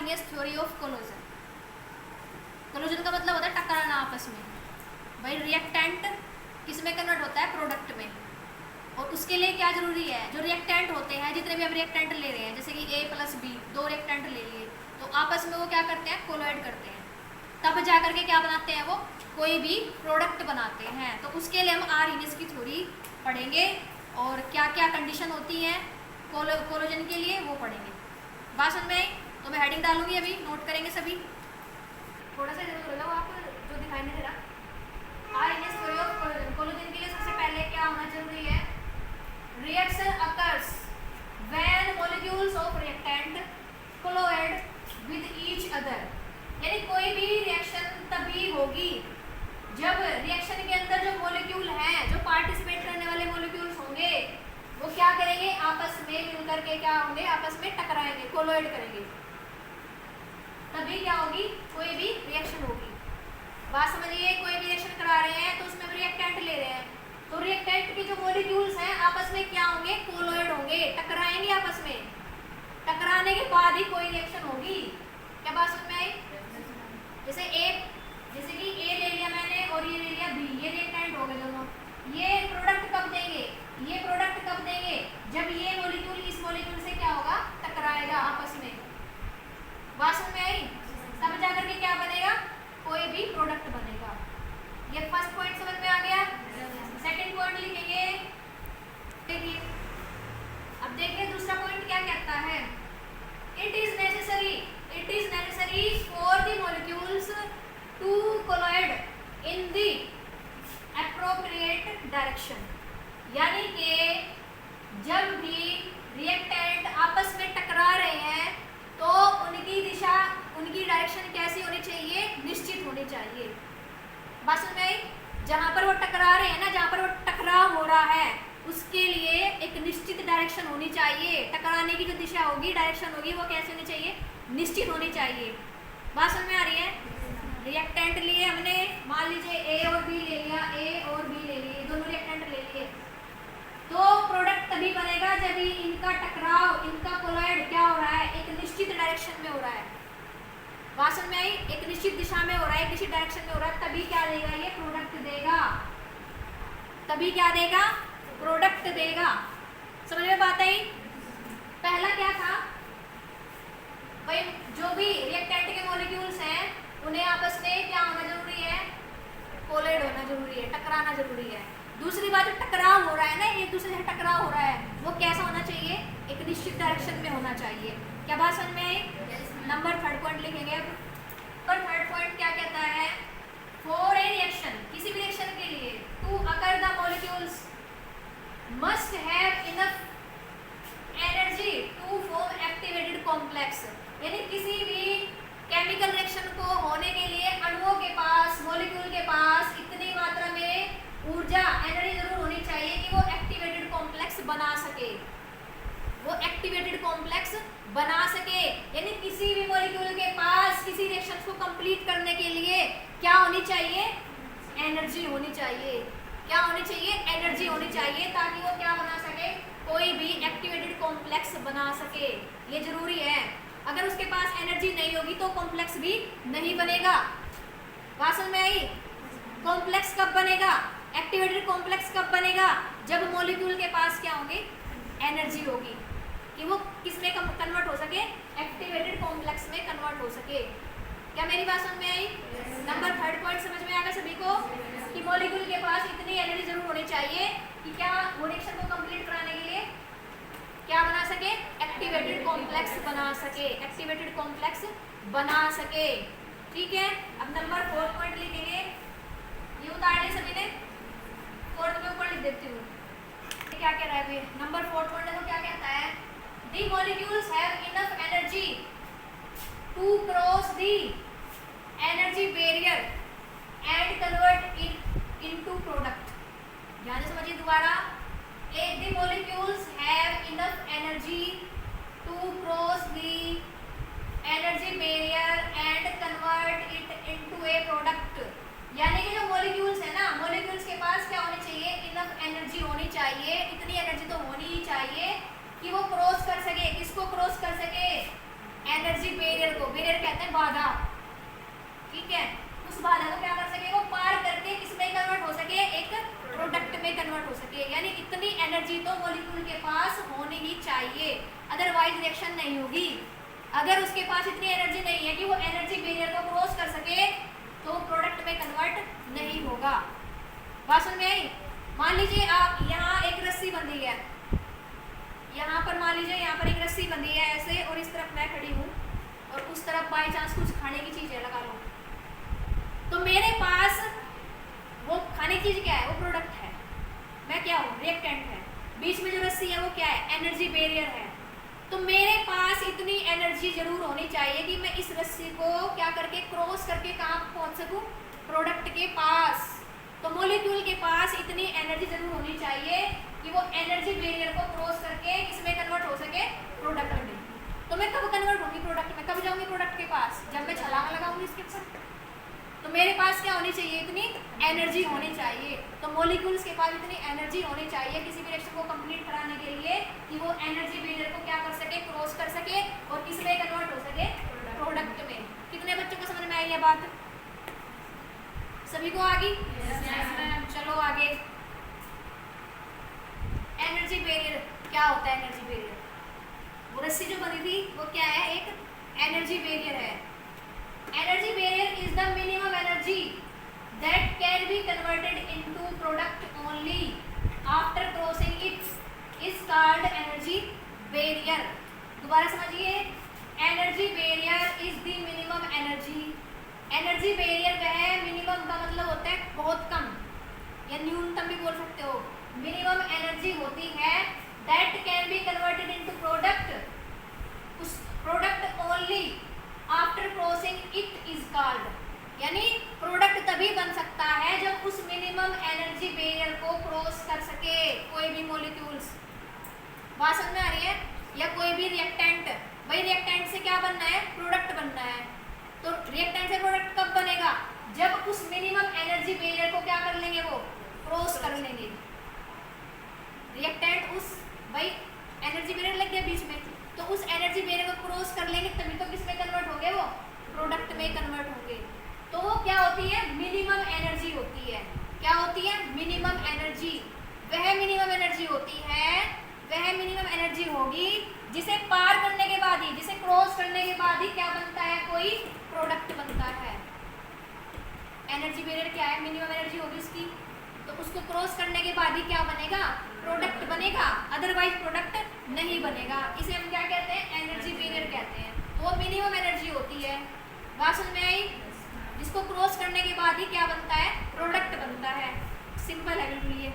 Arrhenius theory of कोलोजन। कोलोजन का मतलब होता है टकराना आपस में। भाई रिएक्टेंट किस में कन्वर्ट होता है? प्रोडक्ट में। और उसके लिए क्या जरूरी है? जो रिएक्टेंट होते हैं, जितने भी हम रिएक्टेंट ले रहे हैं, जैसे कि A + B, 2 रिएक्टेंट ले लिए, तो आपस में वो क्या करते हैं? कोलोइड करते हैं, तब जा करके क्या बनाते हैं? वो कोई भी प्रोडक्ट बनाते हैं। तो उसके लिए हम आर्हेनियस की थ्योरी पढ़ेंगे और क्या क्या कंडीशन होती हैं कोलोजन के लिए वो पढ़ेंगे। बात समझ में आई? तो मैं हेडिंग डालूंगी, अभी नोट करेंगे सभी। थोड़ा सा जरूर लगाओ आप, जो दिखाई नहीं दे रहा। Arrhenius theory of कोलोजन। कोलोजन के लिए सबसे पहले क्या होना जरूरी है? Reaction occurs when molecules of reactant colloid with each other. यानी कोई भी रिएक्शन तभी होगी जब रिएक्शन के अंदर जो मॉलिक्यूल हैं, जो पार्टिसिपेट करने वाले मॉलिक्यूल्स होंगे, वो क्या करेंगे? आपस में मिलकर के क्या होंगे? आपस में टकराएंगे, कोलोइड करेंगे, तभी क्या होगी? कोई भी रिएक्शन होगी। बात समझिए, कोई भी रिएक्शन करा रहे हैं तो उसमें रिएक्टेंट ले रहे हैं, तो रिएक्टेंट के जो मॉलिक्यूल्स हैं आपस में क्या होंगे? कोलोइड होंगे, टकराएंगे आपस में। टकराने के बाद ही कोई रिएक्शन होगी। क्या बात समझ में आई? जैसे कि A ले लिया मैंने और ये ले लिया B, ये रिएक्टेंट हो गए दोनों। ये प्रोडक्ट कब देंगे? ये प्रोडक्ट कब देंगे? जब ये मॉलिक्यूल इस मॉलिक्यूल से क्या होगा? टकराएगा आपस में। बात समझ में आई? तब जाकर के क्या बनेगा? कोई भी प्रोडक्ट बनेगा। ये फर्स्ट पॉइंट समझ में आ गया। सेकंड पॉइंट लिखेंगे, देखिए अब देखिए दूसरा पॉइंट क्या कहता है? It is necessary for the molecules to collide in the appropriate direction. यानी कि जब भी रिएक्टेंट आपस में टकरा रहे हैं तो उनकी दिशा, उनकी डायरेक्शन कैसी होनी चाहिए? निश्चित होनी चाहिए। बात समझ में आई? जहां पर वो टकरा रहे हैं ना, जहां पर वो टकराव हो रहा है, उसके लिए एक निश्चित डायरेक्शन होनी चाहिए। टकराने की जो दिशा होगी, डायरेक्शन होगी, वो कैसे होनी चाहिए? निश्चित होनी चाहिए। बात समझ में आ रही है? रिएक्टेंट लिए हमने, मान लीजिए A और B ले लिया, A और B ले लिए, दोनों रिएक्टेंट ले लिए, तो प्रोडक्ट तभी बनेगा जब इनका टकराव, इनका कोलाइड क्या हो रहा है? एक निश्चित डायरेक्शन में हो रहा है। बात समझ में आई? एक निश्चित दिशा में हो रहा है, एक निश्चित डायरेक्शन में हो रहा है, तभी क्या देगा? ये प्रोडक्ट देगा। तभी क्या देगा? प्रोडक्ट देगा। समझ में बात आई? पहला क्या था भाई? जो भी रिएक्टेंट के मॉलिक्यूल्स हैं उन्हें आपस में क्या होना जरूरी है? कोलाइड होना जरूरी है, टकराना जरूरी है। दूसरी बात, जो टकराव हो रहा है ना, एक दूसरे से टकराव हो रहा है, वो कैसा होना चाहिए? एक निश्चित डायरेक्शन में होना चाहिए। क्या बात समझ में आई? नंबर थर्ड पॉइंट लिखेंगे अब। पर थर्ड पॉइंट क्या कहता है? फॉर ए रिएक्शन, किसी भी रिएक्शन के लिए, to occur the molecules must have enough energy to form activated complex. यानी किसी भी केमिकल रिएक्शन को होने के लिए अणुओं के पास, मॉलिक्यूल के पास इतनी मात्रा में ऊर्जा, एनर्जी जरूर होनी चाहिए कि वो एक्टिवेटेड कॉम्प्लेक्स बना सके। वो एक्टिवेटेड कॉम्प्लेक्स बना सके। यानी किसी भी मॉलिक्यूल के पास किसी रिएक्शन को कंप्लीट करने के लिए क्या होनी चाहिए? एनर्जी होनी चाहिए। क्या होनी चाहिए? एनर्जी होनी चाहिए, ताकि वो क्या बना सके? कोई भी एक्टिवेटेड कॉम्प्लेक्स बना सके। ये जरूरी है। अगर उसके पास एनर्जी नहीं होगी तो कॉम्प्लेक्स भी नहीं बनेगा। बात समझ में आई? कॉम्प्लेक्स कब बनेगा? एक्टिवेटेड कॉम्प्लेक्स कब बनेगा? जब मॉलिक्यूल के पास क्या होंगे? एनर्जी होगी, कि वो किस में कन्वर्ट हो सके? एक्टिवेटेड कॉम्प्लेक्स में कन्वर्ट हो सके। क्या मेरी बात समझ में आई? नंबर थर्ड पॉइंट समझ में आ गया सभी को कि मॉलिक्यूल के पास इतनी एनर्जी जरूर होनी चाहिए कि क्या वो रिएक्शन को कंप्लीट कराने के लिए क्या बना सके? एक्टिवेटेड कॉम्प्लेक्स बना सके। एक्टिवेटेड कॉम्प्लेक्स बना सके। ठीक है, अब नंबर फोर्थ पॉइंट लिखेंगे। ये उतार ले सभी ने, फोर्थ में ऊपर लिख देती हूँ। क्या कह रहा है? नंबर फोर्थ पॉइंट देखो क्या कहता है? The molecules have enough energy to cross the energy barrier and convert it into product. ध्यान से समझिए दोबारा। The molecules have enough energy to cross the energy barrier and convert it into a product. यानी कि जो molecules है ना, molecules के पास क्या होनी चाहिए? इनफ एनर्जी होनी चाहिए। इतनी एनर्जी तो होनी ही चाहिए कि वो क्रॉस कर सके। किसको क्रॉस कर सके? एनर्जी बैरियर को। बाधा, ठीक है, उस बाधा को क्या कर सके, वो पार करके किसमें कन्वर्ट हो सके, एक प्रोडक्ट में कन्वर्ट हो सके। यानी इतनी एनर्जी तो मॉलिक्यूल के पास होनी ही चाहिए, अदरवाइज रिएक्शन नहीं होगी। अगर उसके पास इतनी एनर्जी नहीं है कि वो एनर्जी बैरियर को क्रॉस कर सके तो प्रोडक्ट में कन्वर्ट नहीं होगा। बात समझ में आई? मान लीजिए आप यहाँ एक रस्सी बंधी है, यहाँ पर मान लीजिए यहाँ पर एक रस्सी बंधी है ऐसे, और इस तरफ मैं खड़ी हूँ और उस तरफ बाई चांस कुछ खाने की चीज़ है, लगा लो, तो मेरे पास वो खाने की चीज़ क्या है, वो प्रोडक्ट है, मैं क्या हूँ, रिएक्टेंट है। बीच में जो रस्सी है वो क्या है, एनर्जी बैरियर है। तो मेरे पास इतनी एनर्जी जरूर होनी चाहिए कि मैं इस रस्सी को क्या करके क्रॉस करके कहाँ पहुँच सकूँ, प्रोडक्ट के पास। तो मॉलिक्यूल के पास इतनी एनर्जी जरूर होनी चाहिए कि वो एनर्जी बैरियर को क्रॉस करके किसमें कन्वर्ट हो सके, प्रोडक्ट में। तो मैं कब कन्वर्ट होंगी प्रोडक्ट में, कब जाऊंगी प्रोडक्ट के पास, जब मैं छलांग लगाऊंगी इसके ऊपर। तो मेरे पास क्या होनी चाहिए, इतनी एनर्जी होनी चाहिए। तो मॉलिक्यूल्स के पास इतनी एनर्जी होनी चाहिए किसी भी रिएक्शन को कंप्लीट कराने के लिए कि वो एनर्जी बैरियर को क्या कर सके, क्रॉस कर सके और किसमें कन्वर्ट हो सके, प्रोडक्ट में। कितने बच्चों को समझ में आई ये बात? सभी को आ गई? चलो आगे। एनर्जी बैरियर क्या होता है? एनर्जी बैरियर, वो रस्सी जो बनी थी वो क्या है, एक एनर्जी बैरियर है। Energy barrier is the minimum energy that can be converted into product only after crossing it is called energy barrier. दोबारा समझिए, energy barrier is the minimum energy. Energy barrier वह मिनिमम का मतलब होता है बहुत कम या न्यूनतम भी बोल सकते हो, मिनिमम एनर्जी होती है that can be converted into product, उस product only after crossing it is called. यानी प्रोडक्ट तभी बन सकता है जब उस मिनिमम एनर्जी बैरियर को क्रॉस कर सके कोई भी मॉलिक्यूल्स। बात समझ में आ रही है? या कोई भी रिएक्टेंट, भाई रिएक्टेंट से क्या बनना है, प्रोडक्ट बनना है। तो रिएक्टेंट से प्रोडक्ट कब बनेगा, जब उस मिनिमम एनर्जी बैरियर को क्या कर लेंगे, वो क्रॉस कर लेंगे। रिएक्टेंट उस, भाई एनर्जी बैरियर लग गया बीच में, तो उस एनर्जी बैरियर को क्रॉस कर लेंगे तभी तो किसमें कन्वर्ट होंगे, वो प्रोडक्ट में कन्वर्ट होंगे। तो वो क्या होती है, मिनिमम एनर्जी होती है। क्या होती है, मिनिमम एनर्जी। वह मिनिमम एनर्जी होती है, वह मिनिमम एनर्जी होगी जिसे पार करने के बाद ही, जिसे क्रॉस करने के बाद ही क्या बनता है, कोई प्रोडक्ट बनता है। एनर्जी बैरियर क्या है, मिनिमम एनर्जी होगी उसकी, तो उसको क्रॉस करने के बाद ही क्या बनेगा, प्रोडक्ट बनेगा, अदरवाइज प्रोडक्ट नहीं बनेगा। इसे हम क्या कहते हैं, एनर्जी बैरियर कहते हैं। तो वो मिनिमम एनर्जी होती है। बात समझ में आई? जिसको क्रॉस करने के बाद ही क्या बनता है, प्रोडक्ट बनता है। सिंपल है बिल्कुल ये।